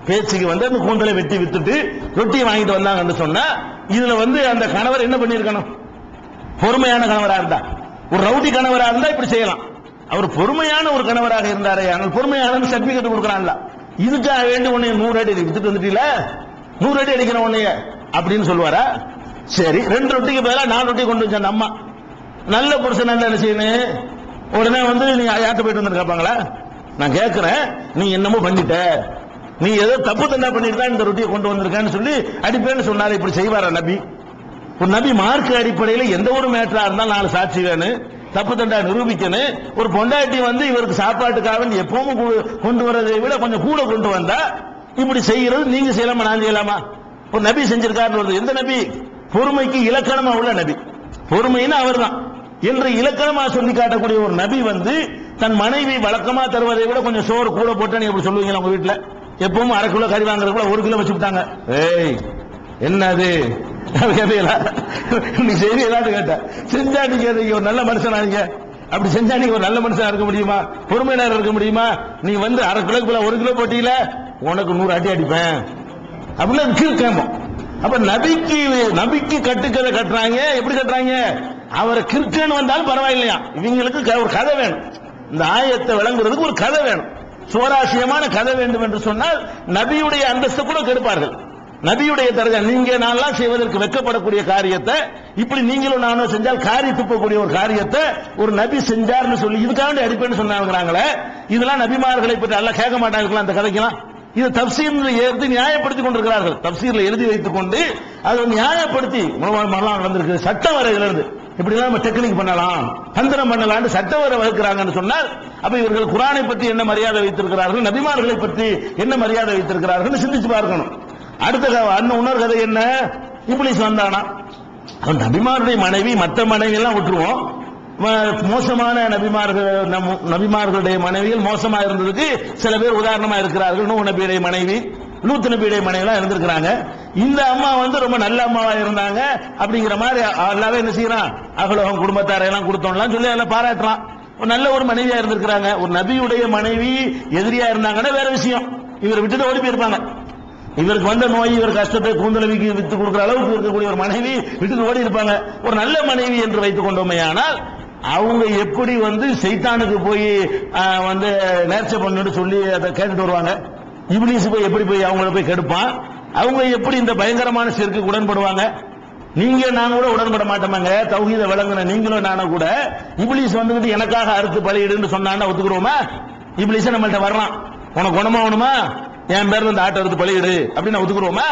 பேச்சுக்கு வந்து அந்த கூந்தலை வெட்டி வித்துட்டு ரொட்டியை வாங்கிட்டு வந்தாங்கன்னு சொன்னா இதுல வந்து அந்த கணவர் என்ன பண்ணிருக்கணும்? பொறுமையான கணவரா இருந்தா, ஒரு ரவுடி கணவரா இருந்தா இப்படி செய்யலாம். அவர் பொறுமையான ஒரு கணவராக இருந்தாரே, ஆனால் பொறுமையான சர்டிபிகேட் கொடுக்கறான்ல, இதுக்காக வேண்டி உன்னை 100 அடி வித்துட்டு வந்துட்டீல, 100 அடி அடிக்கிற உன்னைய அப்படின்னு சொல்லுவாரா? சரி, 2 ரொட்டிக்கு பதிலாக 4 ரொட்டி கொண்டு வச்ச அந்த அம்மா நல்ல புருஷன் என்ன செய்யணும்? உடனே வந்து நீ யார்கிட்ட போயிட்டு வந்து கேட்பாங்களா? நான் கேட்கிறேன், நீ என்னமோ பண்ணிட்ட, நீ ஏதோ தப்பு தண்டா பண்ணிட்டு தான் இந்த ரொட்டியை கொண்டு வந்திருக்கேன்னு சொல்லி அடிப்பேன்னு சொன்னாரு. இப்படி செய்வாரா நபி? ஒரு நபி மார்க்க அடிப்படையில் எந்த ஒரு மேட்டரா இருந்தாலும் 4 சாட்சி வேணும், தப்பு தண்டா நிரூபிக்கணும். ஒரு பொண்டாட்டி வந்து இவருக்கு சாப்பாட்டுக்காக எப்பவும் கொண்டு வரதை விட கொஞ்சம் கூட கொண்டு வந்தா இப்படி செய்யறது நீங்க செய்யலாமா, நான் செய்யலாமா? ஒரு நபி செஞ்சிருக்காரு. எந்த நபி? பொறுமைக்கு இலக்கணமா உள்ள நபி. பொறுமைன்னு அவர் தான் என்று இலக்கணமா சொல்லி காட்டக்கூடிய ஒரு நபி வந்து தன் மனைவி வழக்கமா தருவதை விட கொஞ்சம் சோறு கூட போட்டு நீ எப்படி சொல்லுவீங்களா? உங்க வீட்டுல எப்பவும் 1/2 கிலோ கறி வாங்குறதுக்குள்ள 1 கிலோ வச்சு விட்டாங்க. ஏய் என்னது நீ செய்தி ஏதாவது கேட்ட செஞ்சா நீங்க ஒரு நல்ல மனுஷனா? நீங்க அப்படி செஞ்சா நீங்க ஒரு நல்ல மனுஷனா இருக்க முடியுமா? பொறுமையினர் இருக்க முடியுமா? நீ வந்து 1/2 கிலோக்குள்ள 1 கிலோ போட்டீல, உனக்கு 100 அடி அடிப்பேன் அப்படின்னு கிறுக்கணும். அப்ப நபிக்கு கட்டுக்கதை கட்டுறாங்க. எப்படி கட்டுறாங்க? அவரை கிறுக்கன்னு வந்தாலும் பரவாயில்லையா, இவங்களுக்கு ஒரு கதை வேணும். இந்த ஆயத்தை விளங்குறதுக்கு ஒரு கதை வேணும், சுவாரஸ்யமான கதை வேண்டும் என்று சொன்னால் நபியுடைய அந்தஸ்து கூட கெடுப்பார்கள். நபியுடைய தரஜா நீங்க நான்லாம் செய்வதற்கு வெட்கப்படக்கூடிய காரியத்தை இப்படி நீங்களும் நானும் செஞ்சால் காரி துப்பக்கூடிய ஒரு காரியத்தை ஒரு நபி செஞ்சார்னு சொல்லி இதுக்காக அடிப்பேன்னு சொன்னாங்களே, இதெல்லாம் நபிமார்களை பற்றி எல்லாம் கேட்க மாட்டாங்க. அந்த கதைக்கெல்லாம் இது தப்சீர்ல எழுதி நியாயப்படுத்தி கொண்டிருக்கிறார்கள். தப்சீர்ல எழுதி வைத்துக் கொண்டு அதை நியாயப்படுத்தி வந்திருக்கு. சட்டம் வர இதுல இருந்து இப்படி நம்ம டெக்னிக் பண்ணலாம், தந்திரம் பண்ணலாம், சட்டம் வர வகுக்கிறாங்கன்னு சொன்னால் அப்ப இவர்கள் குர்ஆனை பற்றி என்ன மரியாதை வைத்திருக்கிறார்கள், நபிமார்களை பற்றி என்ன மரியாதை வைத்திருக்கிறார்கள் சிந்திச்சு பார்க்கணும். அடுத்த இன்னொரு கதை என்ன? இப்லீஸ் வந்தானா, அவன் நபிமாருடைய மனைவி, மற்ற மனைவி எல்லாம் விட்டுருவோம், மோசமான நபிமார்களுடைய மனைவிகள் மோசமா இருந்ததுக்கு சில பேர் உதாரணமா இருக்கிறார்கள். நூஹ் நபியுடைய மனைவி, லூத் நபியுடைய மனைவி எல்லாம் இருந்திருக்கிறாங்க. இந்த அம்மா வந்து ரொம்ப நல்ல அம்மாவா இருந்தாங்க அப்படிங்கிற மாதிரி அல்லாஹ் என்ன செய்யறான்? அகலோகம் குடும்பத்தாரை எல்லாம் கொடுத்தோம்லாம் சொல்லி எல்லாம் பாராட்டுறான். நல்ல ஒரு மனைவியா இருந்திருக்கிறாங்க. ஒரு நபியுடைய மனைவி எதிரியா இருந்தாங்கன்னா வேற விஷயம், இவரை விட்டுட்டு ஓடி போயிருப்பாங்க. இவருக்கு வந்த நோய், இவர் கஷ்டத்தை கூந்தலவிக்கு வித்து கொடுக்கிற அளவுக்கு இருக்கக்கூடிய ஒரு மனைவி விட்டுட்டு ஓடி இருப்பாங்க. ஒரு நல்ல மனைவி என்று வைத்துக் கொண்டோமே, ஆனால் அவங்க எப்படி வந்து சைத்தானுக்கு போய் வந்து நேர்ச்சை பண்ணுன்னு சொல்லி அதை கேட்டுட்டு வருவாங்க. இப்லீஸ் போய் எப்படி போய் அவங்கள போய் கெடுப்பான்? அவங்க எப்படி இந்த பயங்கரமான ஷிர்க்குக்கு உடன்படுவாங்க? நீங்க நான் கூட உடன்பட மாட்டோமாங்க. தௌஹீத விளங்குன நீங்களும் நானும் கூட இப்லீஸ் வந்துகிட்டு எனக்காக அறுத்து பலியிடுன்னு சொன்னான்னா ஒத்துக்குறோமா? இப்லீஸ் நம்மள்ட்ட வரலாம், உனக்கு குணமாகணுமா, என் பேர் வந்து ஆட்டை எடுத்து பலியிடு அப்படின்னு ஒத்துக்குறோமா?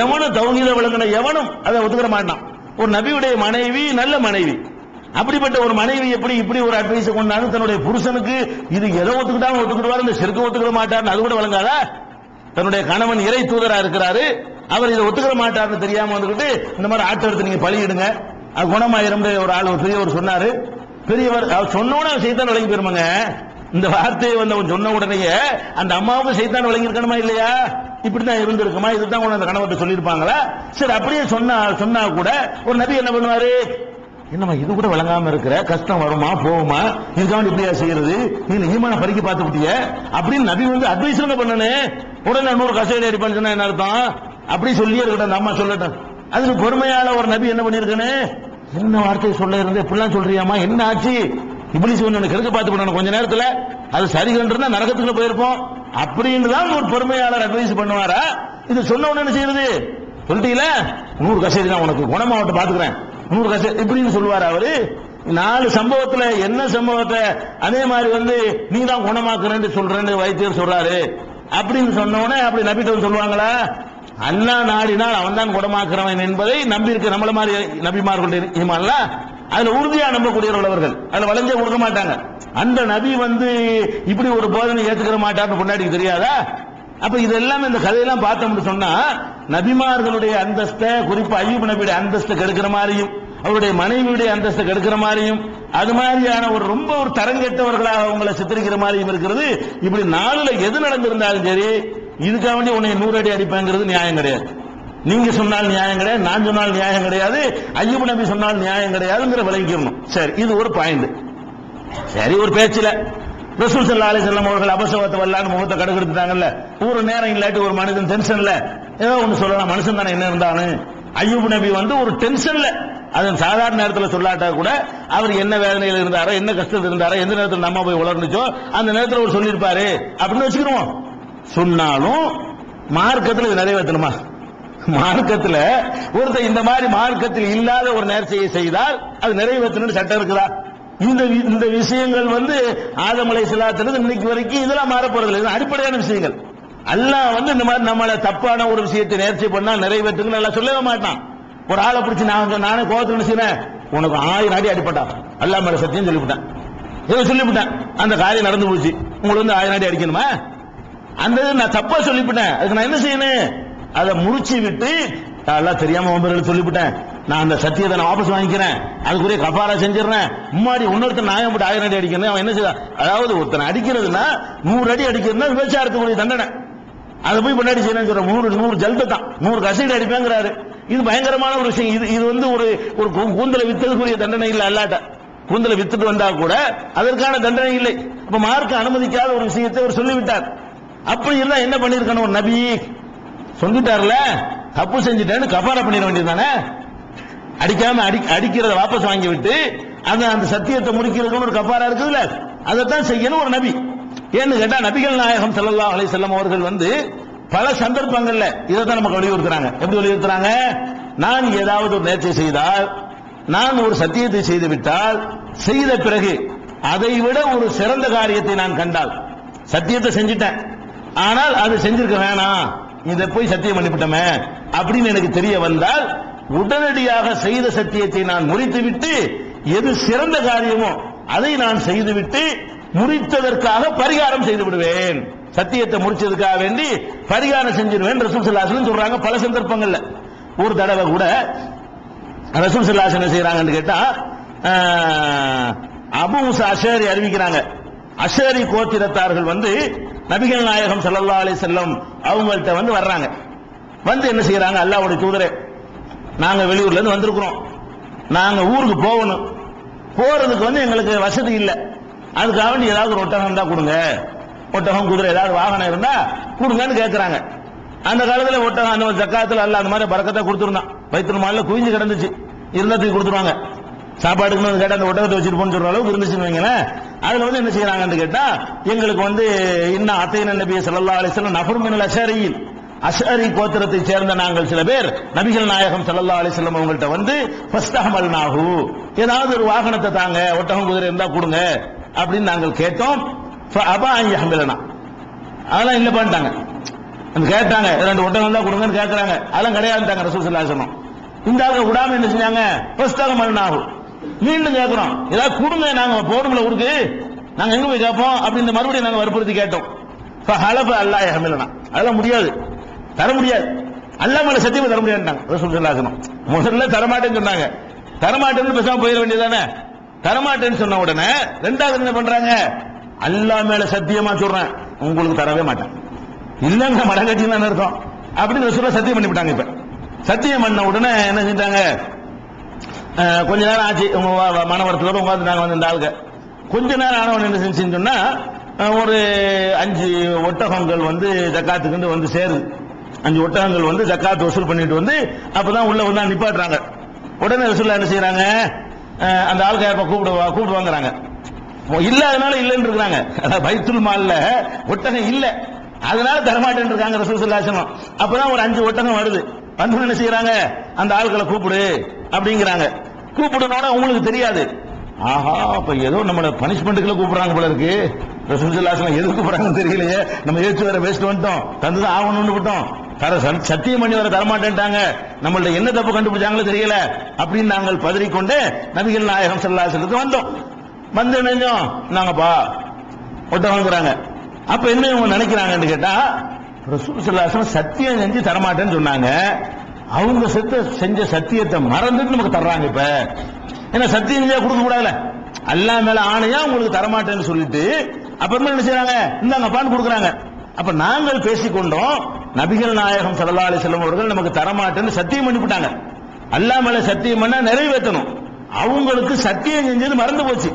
எவனும் தௌஹீத விளங்குன எவனும் அதை ஒத்துக்கிற மாட்டான். ஒரு நபியுடைய மனைவி நல்ல மனைவி, அப்படிப்பட்ட ஒரு மனைவி எப்படி இப்படி ஒரு அட்வைஸ் கொண்டாலும் தன்னுடைய புருஷனுக்கு இது எதை ஒத்துக்கிட்டாலும் ஒத்துக்கிடுவார், இந்த ஷிர்க் ஒத்துக்கிற மாட்டார்னு அது கூட விளங்காதா? தன்னுடைய கணவன் இறை தூதரா இருக்கிறாரு, அவர் இதை ஒத்துக்கிற மாட்டார்னு தெரியாம வந்துகிட்டு இந்த மாதிரி ஆட்டை எடுத்து நீங்க பலியிடுங்க அது குணமாயிரம் ஒரு ஆள் ஒரு பெரியவர் சொன்னாரு. பெரியவர் சொன்னோட சைத்தான் விளங்கி போயிருமாங்க. இந்த வார்த்தையை வந்து அவன் சொன்ன உடனேயே அந்த அம்மாவுக்கு சைத்தான் விளங்கி இருக்கணுமா இல்லையா? இப்படிதான் இருந்திருக்குமா? இதுதான் அந்த கணவர்கிட்ட சொல்லியிருப்பாங்களா? சரி, அப்படியே சொன்னா கூட ஒரு நபி என்ன பண்ணுவாரு? என்னமா இது கூட விளங்காம இருக்கிற, கஷ்டம் வருமா போகுமா, இதுக்காக இப்படியா செய்யறது, நீங்க ஈமான பறிக்க பார்த்து விட்டிய அப்படின்னு நபி வந்து அட்வைஸ் பண்ணனே. உடனே 100 கசையை அடிப்பான்னு சொன்னா என்ன அர்த்தம்? அப்படி சொல்லி இருக்கட்டும், அந்த அம்மா சொல்லட்டும். அதுக்கு பொறுமையால ஒரு நபி என்ன பண்ணிருக்கனே, என்ன வார்த்தையை சொல்ல இருந்து இப்படிலாம் சொல்றியாமா, என்ன ஆச்சு, இப்லீஸ் ஒன்னு கெடுக்க பார்த்து பண்ணணும் கொஞ்ச நேரத்துல, அது சரி கண்டிருந்தா நரகத்துக்குள்ள போயிருப்போம் அப்படின்னு தான் ஒரு பொறுமையாளர் அட்வைஸ் பண்ணுவாரா? இது சொன்ன உடனே என்ன செய்யறது? சொல்லிட்டீங்களா 100 கசையை தான் உனக்கு குணமாவட்ட பாத்துக்கிறேன் 100 கசை இப்படின்னு சொல்லுவாரு அவரு. 4 சம்பவத்துல என்ன சம்பவத்தை அதே மாதிரி வந்து நீ தான் குணமாக்குறேன்னு சொல்றேன்னு வைத்தியர் சொல்றாரு அப்படின்னு சொன்னோடனே அப்படி நபிட்டு சொல்லுவாங்களா? அல்லாஹ் நாடினால் அவன் தான் குணமாக்குறவன் என்பதை நம்பி இருக்க நம்மள மாதிரி நபிமார்களுடைய ஈமான்ல அதுல உறுதியா நம்பக்கூடியவர்கள் அதுல வளைஞ்சே கொடுக்க மாட்டாங்க. அந்த நபி வந்து இப்படி ஒரு போதனை ஏத்துக்கிற மாட்டார்னு கொண்டாடிக்கு தெரியாதா? அப்ப இதெல்லாம் இந்த கதையெல்லாம் பார்த்தோம்னு சொன்னா நபிமார்களுடைய அந்தஸ்தை, குறிப்பா அய்யூப் நபியுடைய அந்தஸ்தை கெடுக்கிற மாதிரியும் அவருடைய மனைவியுடைய அந்தஸ்தை கெடுக்கிற மாதிரியும் அது மாதிரியான ஒரு ரொம்ப ஒரு தரங்கெட்டவர்களாக அவங்களை சித்தரிக்கிற மாதிரியும் இருக்கிறது. இப்படி 4ல எது நடந்திருந்தாலும் சரி இதுக்காக வேண்டி உன்னை 100 அடி அடிப்பாங்கிறது நியாயம் கிடையாது. நீங்க சொன்னால் நியாயம் கிடையாது, நான் சொன்னால் நியாயம் கிடையாது, அய்யூப் நபி சொன்னால் நியாயம் கிடையாதுங்கிற விளங்கிக்கணும். சரி, இது ஒரு பாயிண்ட். சரி, ஒரு பேச்சுல ரசூல் ஸல்லல்லாஹு அலைஹி வஸல்லம் அவர்கள் அபசவத்தை வல்லான்னு முகத்தை கடுகெடுத்துட்டாங்கல்ல. ஒரு நேரம் இல்லாட்டி ஒரு மனிதன் டென்ஷன்ல ஏதோ ஒன்று சொல்லலாம், மனுஷன் தானே என்ன இருந்தானு. அய்யூப் நபி வந்து ஒரு டென்ஷன்ல, அதன் சாதாரண நேரத்தில் சொல்லாட்டா கூட அவர் என்ன வேதனையில் இருந்தாரோ, என்ன கஷ்டத்தில் இருந்தாரோ, எந்த நேரத்தில் நம்ம போய் உளர்ந்துச்சோ அந்த நேரத்தில் அவர் சொல்லியிருப்பாரு அப்படின்னு வச்சுக்கிறோம். சொன்னாலும் மார்க்கத்தில் இது நிறைவேற்றணுமா? மார்க்கத்தில் ஒருத்தர் இந்த மாதிரி மார்க்கத்தில் இல்லாத ஒரு நேர்ச்சையை செய்தால் அது நிறைவேற்றணும்னு சட்டம் இருக்குதா? இந்த விஷயங்கள் வந்து ஆதம் அலைஹிஸ்ஸலாத்திலிருந்து இன்னைக்கு வரைக்கும் இதெல்லாம் மாறப்போறது இல்லை. அடிப்படையான விஷயங்கள். அல்லாஹ் வந்து இந்த மாதிரி நம்மளை தப்பான ஒரு விஷயத்தை நேர்ச்சி பண்ணா நிறைவேற்றுன்னு எல்லாம் சொல்லவே மாட்டான். ஒரு ஆளை பிடிச்சி நானே கோவத்தில் நினைச்சேன், உனக்கு 1000 அடி அடிப்பட்டான், அல்லாஹ் மேல சத்தியம் சொல்லிவிட்டேன், ஏதோ சொல்லிவிட்டேன், அந்த காரியம் நடந்து போச்சு, உங்களுக்கு வந்து 1000 அடி அடிக்கணுமா? அந்த நான் தப்பா சொல்லிவிட்டேன், அதுக்கு நான் என்ன செய்யணும்? அதை முறிச்சு விட்டு எல்லாம் தெரியாம உங்க சொல்லிவிட்டேன், நான் அந்த சத்தியத்தை நான் வாபஸ் வாங்கிக்கிறேன், அதுக்குரிய கபாரா செஞ்சிடறேன், முன்னாடி இன்னொருத்தர் நாயம் போட்டு 1000 அடி அடிக்கணும். அவன் என்ன செய்ய? அதாவது ஒருத்தனை அடிக்கிறதுனா 100 அடி அடிக்கிறதுனா விபச்சாரத்துக்குரிய தண்டனை. அதை போய் முன்னாடி செய்யணும் சொல்ற 100 ஜல்பை தான், 100 கசைடு அடிப்பேங்கிறாரு. இது பயங்கரமான ஒரு விஷயம். இது வந்து ஒரு கூந்தலை வித்ததுக்குரிய தண்டனை இல்லை. அல்லாட்ட கூந்தலை வித்துட்டு வந்தா கூட அதற்கான தண்டனை இல்லை. அப்ப மார்க்க அனுமதிக்காத ஒரு விஷயத்தை அவர் சொல்லிவிட்டார். அப்படி இருந்தா என்ன பண்ணிருக்கணும்? ஒரு நபி சொல்லிட்டார்ல, தப்பு செஞ்சுட்டேன்னு கபாரா பண்ணிட வேண்டியதுதானே? அடிக்காம அடிக்கிறத வாபஸ் வாங்கி விட்டு அந்த சத்தியத்தை முடிக்கிறதுக்கு ஒரு கபாரா இருக்குதுல்ல, அதைத்தான் செய்யணும் ஒரு நபி. ஏன்னு கேட்டா நபிகள் நாயகம் ஸல்லல்லாஹு அலைஹி வஸல்லம் அவர்கள் வந்து பல சந்தர்ப்பங்கள்ல இதைத்தான் நமக்கு வலியுறுத்துறாங்க. எப்படி வலியுறுத்துறாங்க? நான் ஏதாவது ஒரு நேர்ச்சை செய்தால், நான் ஒரு சத்தியத்தை செய்து விட்டால், செய்த பிறகு அதை விட ஒரு சிறந்த காரியத்தை நான் கண்டால், சத்தியத்தை செஞ்சிட்டேன் ஆனால் அது செஞ்சிருக்க வேணாம், இதை போய் சத்தியம் பண்ணிவிட்டோமே அப்படின்னு எனக்கு தெரிய வந்தால், உடனடியாக செய்த சத்தியத்தை நான் முறித்துவிட்டு எது சிறந்த காரியமோ அதை நான் செய்துவிட்டு முறித்ததற்காக பரிகாரம் செய்து விடுவேன். சத்தியத்தை முடிச்சதுக்காக வேண்டி பரிகாரம் செஞ்சிருவேன் ரசூல் ஸல்லல்லாஹு அலைஹி வஸல்லம் சொல்றாங்க பல சந்தர்ப்பங்கள்ல. ஒரு தடவை கூட ரசூல் ஸல்லல்லாஹு அலைஹி வஸல்லம் செய்யறாங்கன்னு கேட்டா, அபூ மூஸா அஷரி அறிவிக்கிறாங்க, அஷரி கோத்திரத்தார்கள் வந்து நபிகள் நாயகம் ஸல்லல்லாஹு அலைஹி வஸல்லம் அவங்கள்ட்ட வந்து வர்றாங்க. வந்து என்ன செய்யறாங்க? அல்லாஹ்வுடைய தூதரே, நாங்க வெளியூர்ல இருந்து வந்திருக்கிறோம், நாங்க ஊருக்கு போகணும், போறதுக்கு வந்து எங்களுக்கு வசதி இல்லை, அதுக்காக வேண்டி ஏதாவது ஒரு ஒட்டகம் இருந்தா கொடுங்க, ஒட்டகம் குதிரை ஏதாவது வாகனம் இருந்தா கொடுங்கன்னு கேட்கறாங்க. அந்த காலத்துல ஒட்டகம் அந்த ஜக்காத்துல அல்ல அந்த மாதிரி பரக்கத்தை கொடுத்துருந்தான், பைத்துல் மால்ல குவிஞ்சு கிடந்துச்சு, இருந்தாத்துக்கு கொடுத்துருவாங்க. சாப்பாடுக்கு கேட்டா அந்த ஒட்டகத்தை வச்சுட்டு போன்னு சொல்ற அளவுக்கு இருந்துச்சுன்னு வைங்களேன். அதுல வந்து என்ன செய்யறாங்கன்னு கேட்டா, எங்களுக்கு வந்து இன்னும் அத்தைன நபி ஸல்லல்லாஹு அலைஹி வஸல்லம் நஃபர் மினல் அஷரியின், அஷரி கோத்திரத்தை சேர்ந்த நாங்கள் சில பேர் நபிகள் நாயகம் ஸல்லல்லாஹு அலைஹி வஸல்லம் அவங்கள்ட்ட வந்து ஃபஸ்தஹமல்னாஹு, ஏதாவது ஒரு வாகனத்தை தாங்க, ஒட்டகம் குதிரை இருந்தா கொடுங்க அப்படின்னு நாங்கள் கேட்டோம். ஃபஅபா அன் யஹ்மிலனா, அதெல்லாம் இல்ல பண்ணிட்டாங்க. கேட்டாங்க 2 ஒட்டகம் தான் கொடுங்கன்னு கேட்கறாங்க, அதெல்லாம் கிடையாதுட்டாங்க ரசூல் ஸல்லல்லாஹு அலைஹி வஸல்லம். இந்த ஆளுங்க விடாம என்ன செஞ்சாங்க? ஃபஸ்தஹமல்னாஹு, மீண்டும் கேட்கிறோம், ஏதாவது கொடுங்க, நாங்க போடும்ல ஊருக்கு, நாங்க எங்க போய் கேட்போம் அப்படின்னு மறுபடியும் நாங்க வற்புறுத்தி கேட்டோம். ஃபஹலப அல்லா யஹ்மிலனா, அதெல்லாம் முடியாது, தர முடியாது, அல்லாஹ் மேல சத்தியமா தர முடியாதுட்டாங்க ரசூல் ஸல்லல்லாஹு அலைஹி வஸல்லம். முதல்ல தரமாட்டேன்னு சொன்னாங்க, தரமாட்டேன்னு பேசாம போயிட வேண்டியதானே? தரமாட்டேன்னு சொன்ன உடனே ரெண்டாவது என்ன பண்றாங்க? அல்லாஹ் மேல சத்தியமா சொல்றேன், உங்களுக்கு தரவே மாட்டேன், இல்லங்க மடங்கட்டின்னு அர்த்தம் அப்படின்னு ரசூலுல்லாஹ் சத்தியம் பண்ணிவிட்டாங்க. இப்ப சத்தியம் பண்ண உடனே என்ன செஞ்சாங்க? கொஞ்ச நேரம் ஆச்சு, மனவரத்தோட உட்காந்துட்டாங்க வந்து இந்த ஆளுங்க. கொஞ்ச நேரம் ஆனவன் என்ன செஞ்சுன்னா, ஒரு 5 ஒட்டகங்கள் வந்து ஜக்காத்துக்கு வந்து சேருது. 5 ஒட்டகங்கள் வந்து ஜக்காத் வசூல் பண்ணிட்டு வந்து அப்பதான் உள்ள வந்து நிப்பாட்டுறாங்க. உடனே ரசூலுல்லாஹ் என்ன செய்யறாங்க? அந்த ஆளுக்கு கூப்பிட்டு வாங்குறாங்க. இல்லாதனால இல்லைன்னு இருக்காங்க, பைத்துல் மால்ல ஒட்டகம் இல்ல, அதனால தரமாட்டேன்னு இருக்காங்க ரசூல் ஸல்லல்லாஹு அலைஹி வஸல்லம். அப்பதான் ஒரு 5 ஒட்டகம் வருது. வந்து என்ன செய்யறாங்க? அந்த ஆட்களை கூப்பிடு அப்படிங்கிறாங்க. கூப்பிடனோட உங்களுக்கு தெரியாது, ஆஹா அப்ப ஏதோ நம்மள பனிஷ்மெண்ட்டுக்குள்ள கூப்பிடுறாங்க போல இருக்கு. ரசூல் ஸல்லல்லாஹு அலைஹி வஸல்லம் எதுக்கு கூப்பிடுறாங்கன்னு தெரியலையே, நம்ம ஏச்சு வேற பேசிட்டு வந்துட்டோம், தந்துதான் ஆகணும்னு விட்டோம், சத்தியம் பண்ணி வர தரமாட்டேன்ட்டாங்க, நம்மள்ட்ட என்ன தப்பு கண்டுபிடிச்சாங்களோ தெரியல அப்படின்னு நாங்கள் பதறிக்கொண்டு நபிகள் நாயகம் ஸல்லல்லாஹு அலைஹி வஸல்லம் வந்தோம். வந்து நினைஞ்சோம், நாங்கப்பா ஒட்டவாங்கிறாங்க. அப்ப என்ன இவங்க நினைக்கிறாங்கன்னு கேட்டா, ரசூல் ஸல்லல்லாஹு அலைஹி வஸல்லம் சத்தியம் செஞ்சு தரமாட்டேன்னு சொன்னாங்க, அவங்க செஞ்ச சத்தியத்தை மறந்துட்டு நமக்கு தர்றாங்க. இப்ப ஏன்னா சத்தியம் செஞ்சா கொடுக்க கூடாதுல, அல்லாஹ் மேல ஆணையா உங்களுக்கு தரமாட்டேன்னு சொல்லிட்டு அப்புறமா என்ன செய்யறாங்க? இந்தாங்கப்பான்னு கொடுக்குறாங்க. அப்ப நாங்கள் பேசிக்கொண்டோம், நபிகள் நாயகம் ஸல்லல்லாஹு அலைஹி வஸல்லம் அவர்கள் நமக்கு தரமாட்டேன்னு சத்தியம் பண்ணிவிட்டாங்க. அல்லாஹ் மேல சத்தியம் பண்ணா நிறைவேற்றணும், அவங்களுக்கு சத்தியம் செஞ்சது மறந்து போச்சு.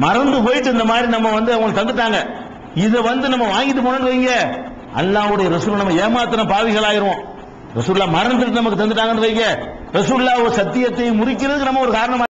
மறந்து போயிட்டு இந்த மாதிரி நம்ம வந்து அவங்க தந்துட்டாங்க, இதை வந்து நம்ம வாங்கிட்டு போனோம்னு வைங்க, அல்லாஹ்வுடைய ரசூல் நம்ம ஏமாத்தின பாவிகள் ஆயிருவோம். ரசூலுல்லாஹ் மறந்துட்டு நமக்கு தந்துட்டாங்கன்னு வைங்க, ரசூலுல்லாஹ் சத்தியத்தை முறிக்கிறதுக்கு நம்ம ஒரு காரணம்